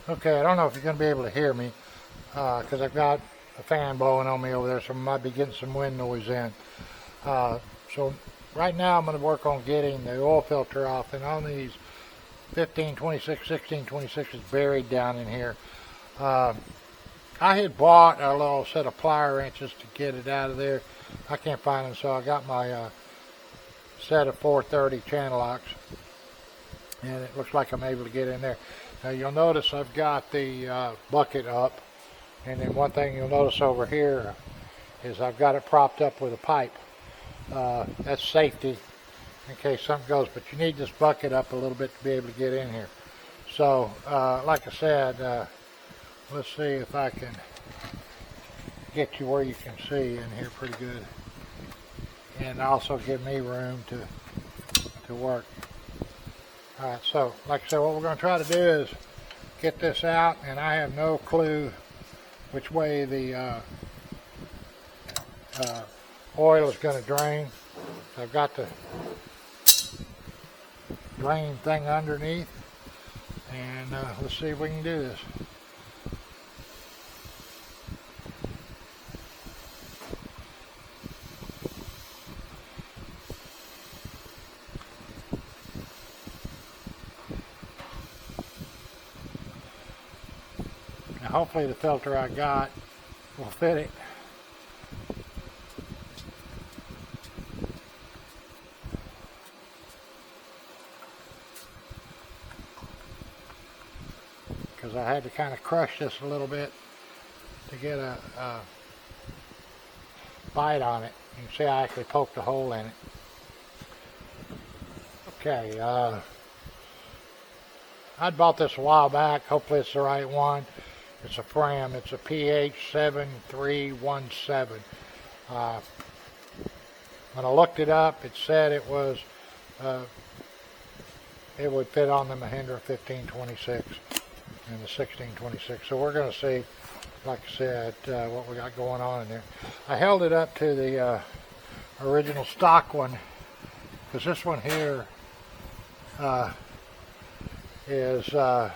Okay, I don't know if you're going to be able to hear me because I've got a fan blowing on me over there, so I might be getting some wind noise in. Uh, so right now I'm going to work on getting the oil filter off, and on these 1526, 1626 is buried down in here. Uh, I had bought a little set of plier wrenches to get it out of there. I can't find them, so I got my set of 430 channel locks, and it looks like I'm able to get in there. Now you'll notice I've got the bucket up, and then one thing you'll notice over here is I've got it propped up with a pipe. That's safety in case something goes, but you need this bucket up a little bit to be able to get in here. So like I said, let's see if I can get you where you can see in here pretty good, and also give me room to work. Alright, so like I said, what we're going to try to do is get this out, and I have no clue which way the oil is going to drain. So I've got the drain thing underneath, and let's see if we can do this. Now hopefully the filter I got will fit it. Because I had to kind of crush this a little bit to get a bite on it. You can see I actually poked a hole in it. Okay, I bought this a while back. Hopefully it's the right one. It's a Fram. It's a PH7317. When I looked it up, it said it was it would fit on the Mahindra 1526 and the 1626. So we're going to see, like I said, what we got going on in there. I held it up to the original stock one, because this one here is the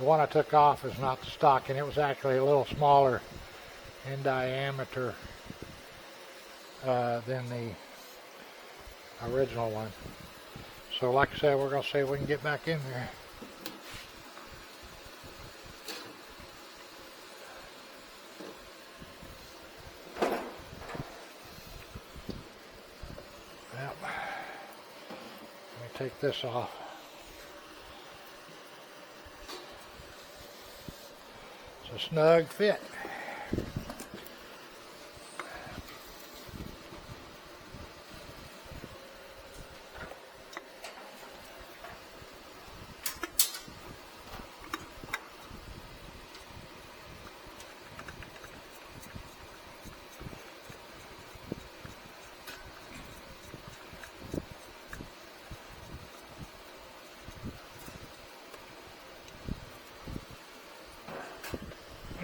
one I took off is not the stock, and it was actually a little smaller in diameter than the original one. So like I said, we're going to see if we can get back in there. Yep. Let me take this off. It's a snug fit.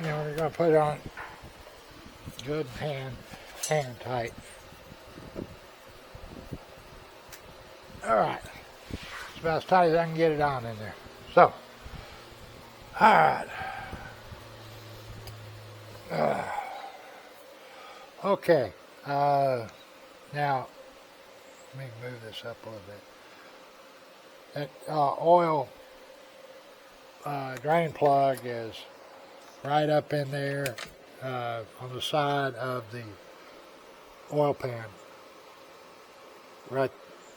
Now we're going to put it on good hand tight. Alright, it's about as tight as I can get it on in there. So, alright. Okay, now let me move this up a little bit. That oil drain plug is right up in there on the side of the oil pan, right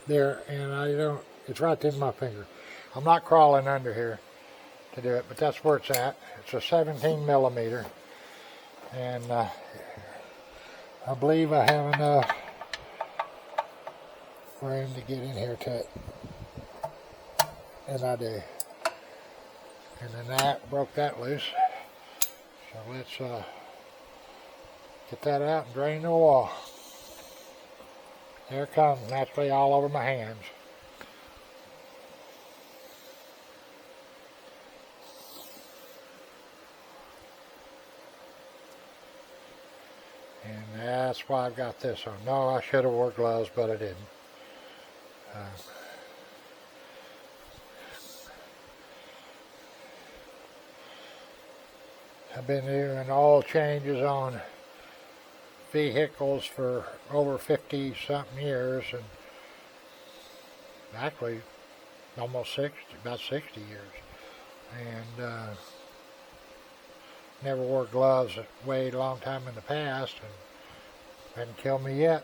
there, and it's right in my finger. I'm not crawling under here to do it, but that's where it's at. It's a 17 millimeter, and I believe I have enough room to get in here to it, and I do. And then that broke that loose. So let's get that out and drain the oil. There it comes, naturally all over my hands. And that's why I've got this on. No, I should have wore gloves, but I didn't. I've been doing oil changes on vehicles for over 50 something years, and actually almost 60, about 60 years. And never wore gloves that weighed a long time in the past, and hadn't killed me yet.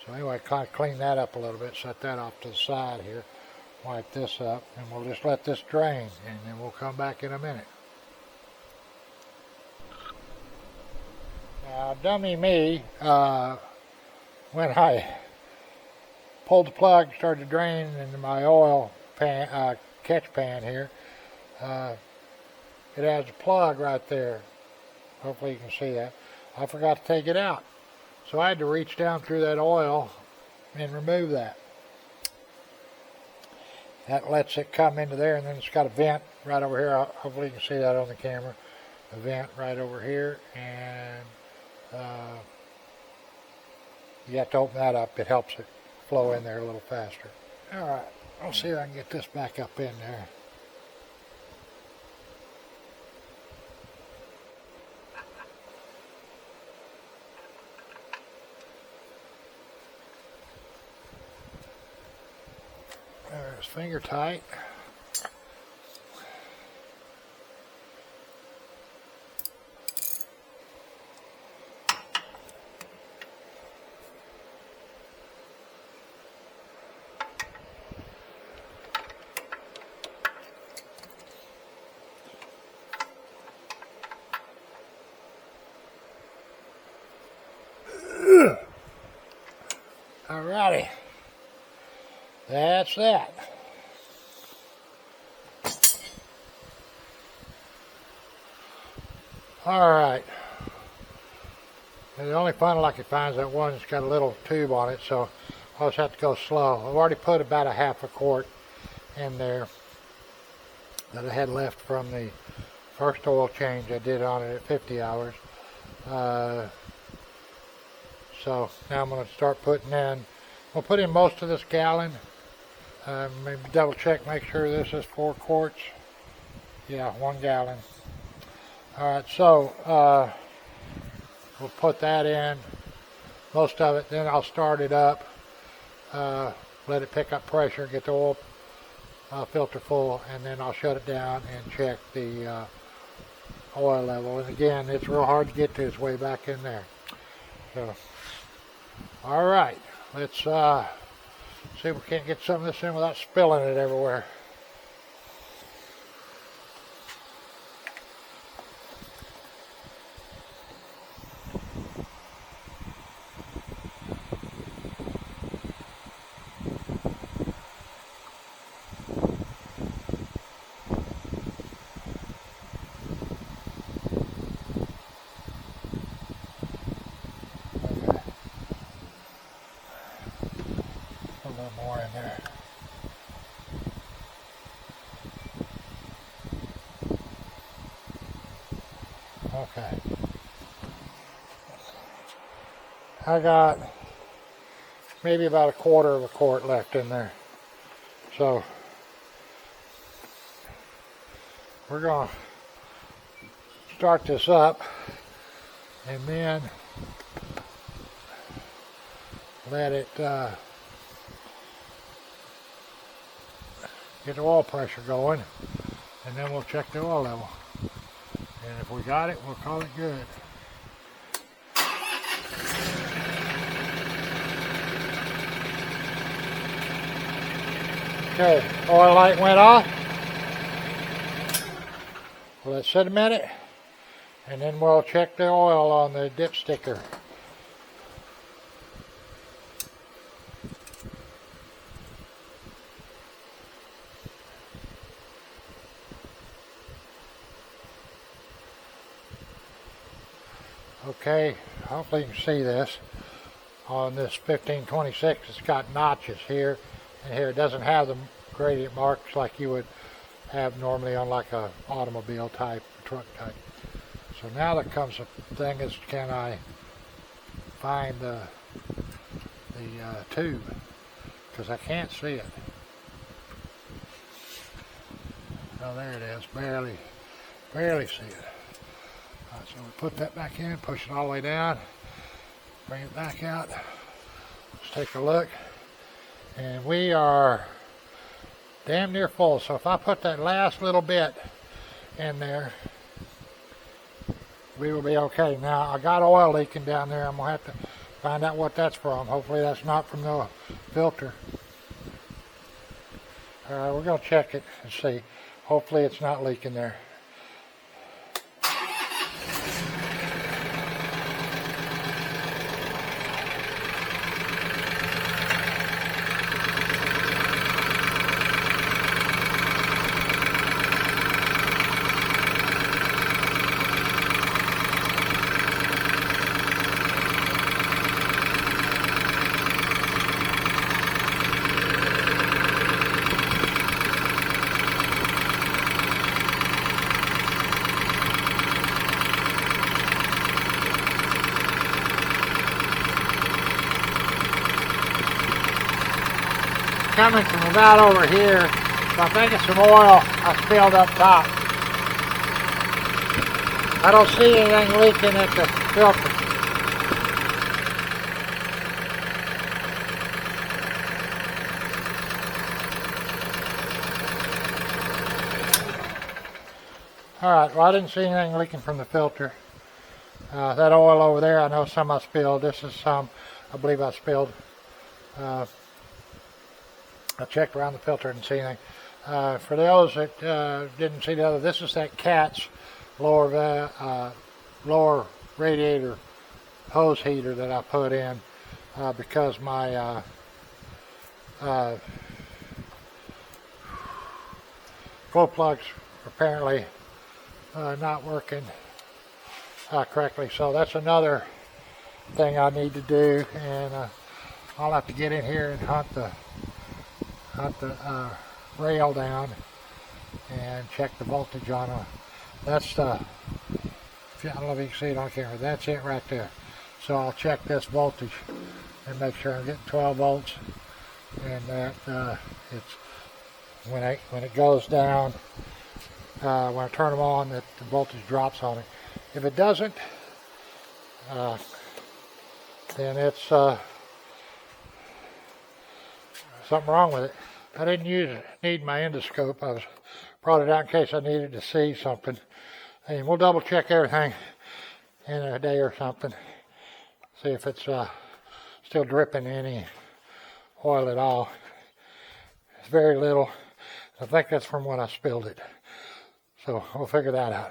So anyway, kind of clean that up a little bit, set that off to the side here, wipe this up, and we'll just let this drain, and then we'll come back in a minute. Now, dummy me, when I pulled the plug, started draining into my oil pan, catch pan here, it has a plug right there. Hopefully you can see that. I forgot to take it out. So I had to reach down through that oil and remove that. That lets it come into there, and then it's got a vent right over here. Hopefully you can see that on the camera. A vent right over here, and you have to open that up. It helps it flow in there a little faster. Alright, I'll see if I can get this back up in there. There's finger tight. Alrighty, that's that. Alright, the only funnel I could find is that one that's got a little tube on it, so I'll just have to go slow. I've already put about a half a quart in there that I had left from the first oil change I did on it at 50 hours. So now I'm going to start putting in, we'll put in most of this gallon. Maybe double check, make sure this is 4 quarts. Yeah, 1 gallon. Alright, so we'll put that in, most of it, then I'll start it up, let it pick up pressure, get the oil filter full, and then I'll shut it down and check the oil level. And again, it's real hard to get to, it's way back in there. So, alright, let's see if we can't get some of this in without spilling it everywhere. More in there. Okay. I got maybe about a quarter of a quart left in there. So we're going to start this up and then let it get the oil pressure going, and then we'll check the oil level, and if we got it, we'll call it good. Okay, oil light went off. Let's set a minute, and then we'll check the oil on the dipsticker. Okay, hopefully you can see this. On this 1526, it's got notches here and here. It doesn't have the gradient marks like you would have normally on like a automobile type, truck type. So now that comes the thing is, can I find the tube? Because I can't see it. Oh, there it is, barely Barely see it. All right, so we put that back in, push it all the way down, bring it back out. Let's take a look. And we are damn near full. So if I put that last little bit in there, we will be okay. Now I got oil leaking down there. I'm gonna have to find out what that's from. Hopefully that's not from the filter. All right, we're gonna check it and see. Hopefully it's not leaking there. Coming from about over here, so I think it's some oil I spilled up top. I don't see anything leaking at the filter. Alright, well I didn't see anything leaking from the filter. That oil over there, I know some I spilled. This is some I believe I spilled. I checked around the filter and didn't see anything. For those that didn't see the other, this is that cat's lower radiator hose heater that I put in because my glow plugs apparently not working correctly. So that's another thing I need to do, and I'll have to get in here and hunt the rail down and check the voltage on it. That's the, I don't know if you can see it on camera, that's it right there. So I'll check this voltage and make sure I'm getting 12 volts, and that it's when it goes down, when I turn them on, that the voltage drops on it. If it doesn't, then it's something wrong with it. I didn't need my endoscope. I brought it out in case I needed to see something. And we'll double check everything in a day or something. See if it's still dripping any oil at all. It's very little. I think that's from when I spilled it. So we'll figure that out.